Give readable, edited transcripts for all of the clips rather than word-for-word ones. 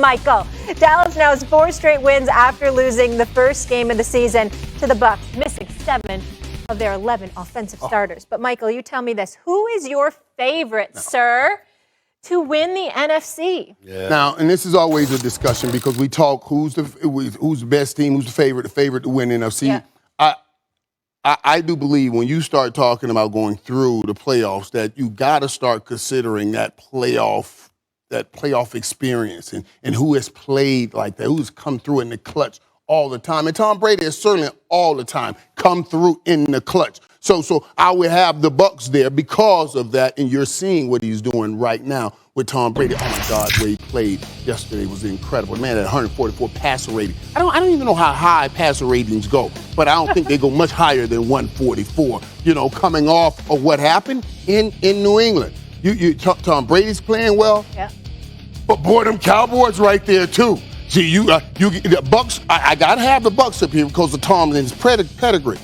Michael. Dallas now has 4 straight wins after losing the first game of the season to the Bucs, missing 7 of their 11 offensive starters. But Michael, you tell me this. Who is your favorite, sir, to win the NFC? Yeah. Now, and this is always a discussion because we talk who's the best team, who's the favorite to win NFC. Yeah. I do believe when you start talking about going through the playoffs that you got to start considering that playoff experience and who has played like that, who's come through in the clutch all the time. And Tom Brady has certainly all the time come through in the clutch. So I would have the Bucs there because of that, and you're seeing what he's doing right now with Tom Brady. Oh my God, where he played yesterday was incredible. Man, at 144 passer rating. I don't even know how high passer ratings go, but I don't think they go much higher than 144. You know, coming off of what happened in New England. Tom Brady's playing well. Yeah. But boy, them Cowboys right there too. See, the Bucs. I gotta have the Bucs up here because of Tomlin's pedigree.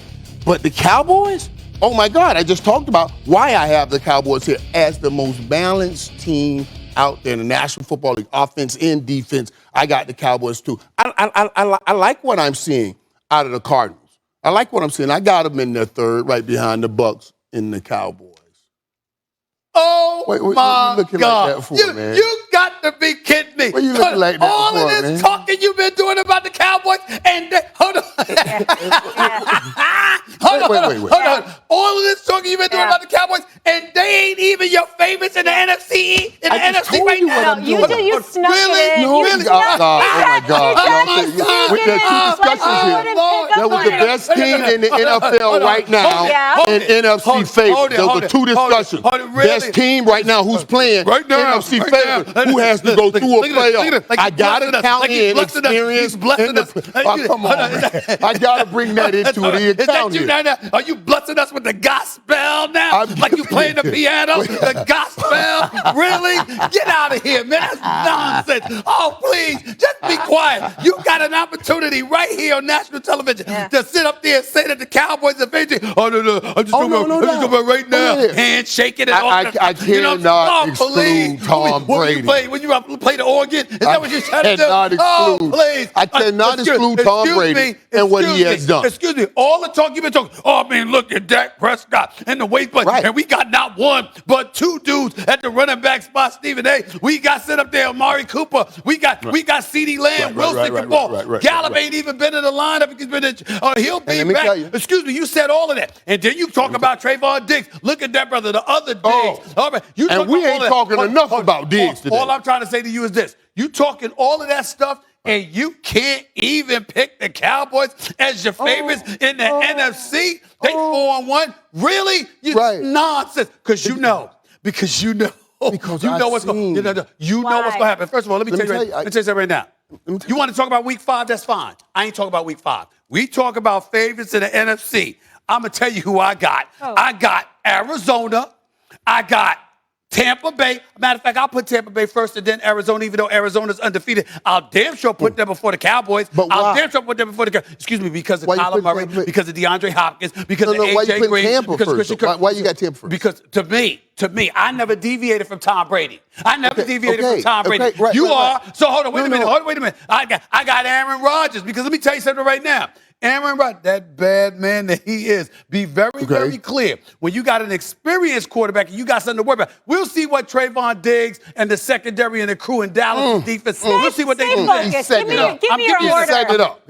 But the Cowboys, oh my God, I just talked about why I have the Cowboys here as the most balanced team out there in the National Football League, offense and defense. I got the Cowboys too. I like what I'm seeing out of the Cardinals. I like what I'm seeing. I got them in their third, right behind the Bucs and the Cowboys. Oh, my God. Like that for, man? You got to be kidding me. What are you looking like that all for, of this man? talking you've been doing about the Cowboys, and hold on. Hold on. All of this talking you've been doing about the Cowboys, and they ain't even your favorites in the NFC right now. No, you snuck it in. No, really? Oh my God. With the two discussions here. That was the best team in the NFL right now and NFC favorite. Those are two discussions. Best team right now who's playing NFC favorite. Who has to go through a playoff? I got to count in experience. Oh, come on, man. I got to bring that into the account here. Are you blessing us with the gospel now? Like you playing the piano? The gospel? Really? Get out of here, man. That's nonsense. Oh, please, just be quiet. You got an opportunity right here on national television to sit up there and say that the Cowboys are favored. Oh, no. I'm just going to right now. Handshaking and all that. I cannot exclude Tom Brady. When you play the organ? Is that what you're trying to do? Oh, please. I cannot exclude Tom Brady and what he has done. Excuse me. All the talk you've been talking, oh, man, look at Dak Prescott and the weight play. Right. And we got not one, but 2 dudes at the running back spot, Stephen A. We got set up there, Amari Cooper. We got CeeDee Lamb, Wilson can ball. Gallup ain't even been in the lineup. He'll be back. Excuse me, you said all of that. And then you talk about Trayvon Diggs. Look at that, brother, the other Diggs. All right. And we ain't talking enough about Diggs today. All I'm trying to say to you is this. You talking all of that stuff, and you can't even pick the Cowboys as your favorites in the NFC? They 4-1. Really? Nonsense. Because you know. Because you know what's going to happen. First of all, let me tell you something right now. You want to talk about week 5? That's fine. I ain't talking about week 5. We talk about favorites in the NFC. I'm going to tell you who I got. I got Arizona. I got Tampa Bay. Matter of fact, I'll put Tampa Bay first and then Arizona, even though Arizona's undefeated. I'll damn sure put them before the Cowboys. I'll damn sure put them before the Cowboys. Excuse me, because of Kyler Murray, because of DeAndre Hopkins, because of AJ Green. Tampa first? Why you got Tampa first? Because to me, I never deviated from Tom Brady. I never deviated from Tom Brady. You are. So hold on, wait a minute. I got Aaron Rodgers, because let me tell you something right now. Aaron Rodgers, that bad man that he is, be very clear. When you got an experienced quarterback and you got something to worry about, we'll see what Trayvon Diggs and the secondary and the crew in Dallas defense. We'll see what they do. He's setting it up. Give me your order. He's setting it up.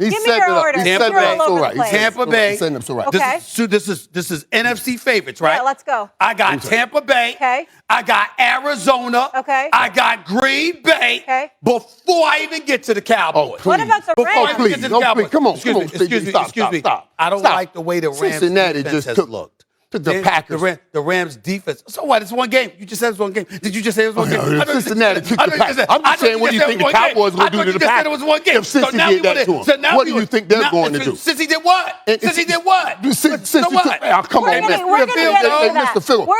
Tampa Bay. He's setting up so right. This is NFC favorites, right? Yeah, let's go. I got Tampa Bay. Okay. I got Arizona. Okay. I got Green Bay. Okay. Before I even get to the Cowboys. What about the Rams? Please, come on. Excuse me. I don't like the way the Rams Cincinnati defense just has looked. Took the Packers. The Rams defense. So what? It's one game. You just said it's one game. Did you just say it was one game? Cincinnati took the Packers. I'm just saying, what do you think the Cowboys will do to the Packers? It was one game. If Cincy did that to them, what do you think they're going to do? Cincy did what? Cincy did what? Come on, man. We're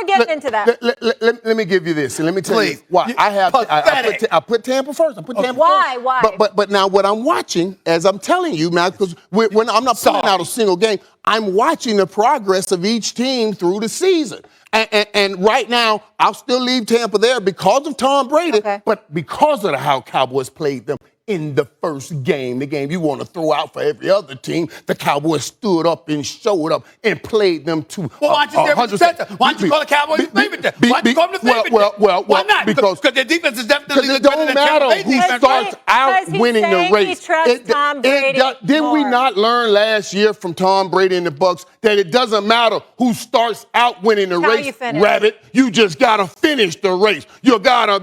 getting into that. Let me give you this, and let me tell you why. I put Tampa first. Why? But now what I'm watching, as I'm telling you, man, because when I'm not pulling out a single game, I'm watching the progress of each team through the season. And right now, I'll still leave Tampa there because of Tom Brady, but because of how Cowboys played them in the first game, the game you want to throw out for every other team, the Cowboys stood up and showed up and played them to well, why don't you call the Cowboys your favorite then? Why don't you call them the favorite well, why not? Because their defense is definitely it don't matter who starts out winning the race. Didn't we not learn last year from Tom Brady and the Bucs that it doesn't matter who starts out winning the race, Rabbit? You just gotta finish the race. You gotta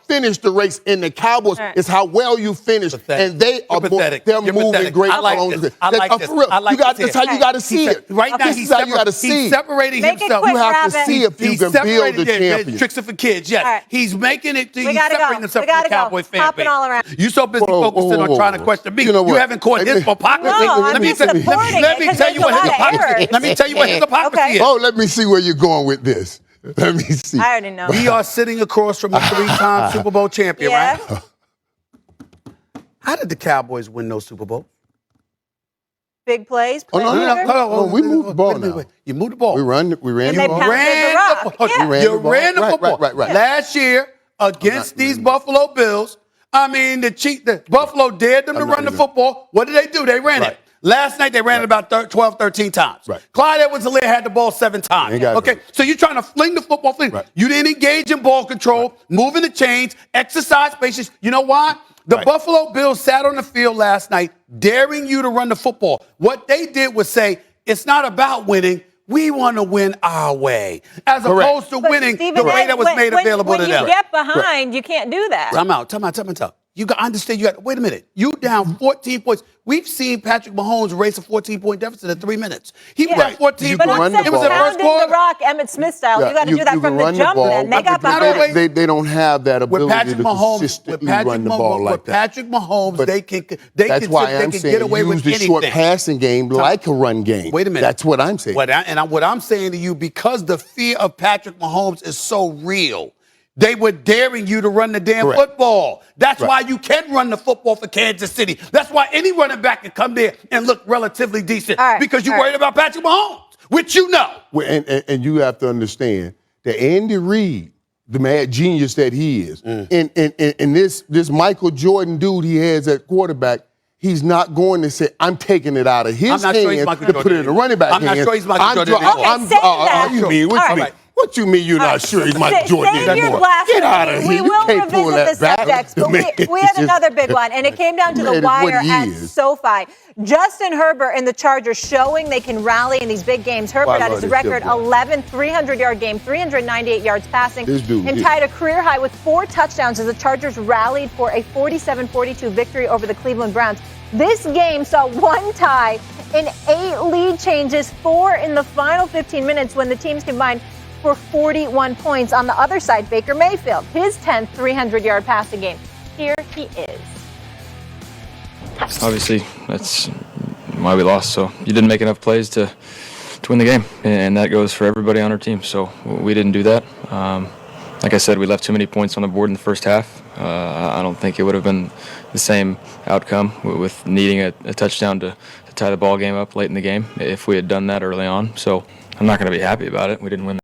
finish the race. In the Cowboys, it's how well you finish, and they're moving great. I like this. That's how you got to see it. Right now, he's how you got to see. He's separating himself. You have to see if you can build the champion. Tricks for kids. Yes, he's making it. He's separating himself from the Cowboy fan base. You so busy focusing on trying to question me. You haven't caught his hypocrisy. Let me tell you what his hypocrisy. Let me tell you what his hypocrisy is. Oh, let me see where you're going with this. Let me see. I already know. We are sitting across from a 3-time Super Bowl champion, right? How did the Cowboys win those Super Bowls? Big plays. No. We moved the ball now. You moved the ball. We ran the ball. You ran the football. Right. Last year against these Buffalo Bills, the Buffalo dared them to run the football. What did they do? They ran it. Last night, they ran it about 12, 13 times. Clyde Edwards-Helaire had the ball 7 times. Okay, so you're trying to fling the football. You didn't engage in ball control, moving the chains, exercise patience. You know why? The Buffalo Bills sat on the field last night daring you to run the football. What they did was say, it's not about winning. We want to win our way, as opposed to winning the way that was made available to them. When you get behind, you can't do that. Time out. You got to understand. Wait a minute. You down 14 points. We've seen Patrick Mahomes race a 14-point deficit in 3 minutes. He was at 14 points. It was pounding the rock, Emmett Smith style. You got to do that from the jump. Then they got behind. They don't have that ability to consistently run the ball like that. With Patrick Mahomes, they can that's why I'm saying get away with anything. Use the short passing game like a run game. Wait a minute. That's what I'm saying. What I'm saying to you, because the fear of Patrick Mahomes is so real, they were daring you to run the damn football. That's why you can run the football for Kansas City. That's why any running back can come there and look relatively decent because you're worried about Patrick Mahomes, which you know. And you have to understand that Andy Reid, the mad genius that he is, and this Michael Jordan dude he has at quarterback, he's not going to say, I'm taking it out of his hands to put it in the running back hands. I'm not sure he's Michael Jordan. What you mean? What you mean you're not sure he's Michael Jordan anymore? Get out of here. We will revisit the subjects, but we had another big one, and it came down to the wire at SoFi. Justin Herbert and the Chargers showing they can rally in these big games. Herbert had his record 11 300-yard game, 398 yards passing, and tied a career high with 4 touchdowns as the Chargers rallied for a 47-42 victory over the Cleveland Browns. This game saw 1 tie and 8 lead changes, 4 in the final 15 minutes when the teams combined for 41 points. On the other side, Baker Mayfield, his 10th 300-yard passing game. Here he is. Obviously, that's why we lost. So you didn't make enough plays to win the game, and that goes for everybody on our team. So we didn't do that. Like I said, we left too many points on the board in the first half. I don't think it would have been the same outcome with needing a touchdown to tie the ball game up late in the game if we had done that early on. So I'm not going to be happy about it. We didn't win.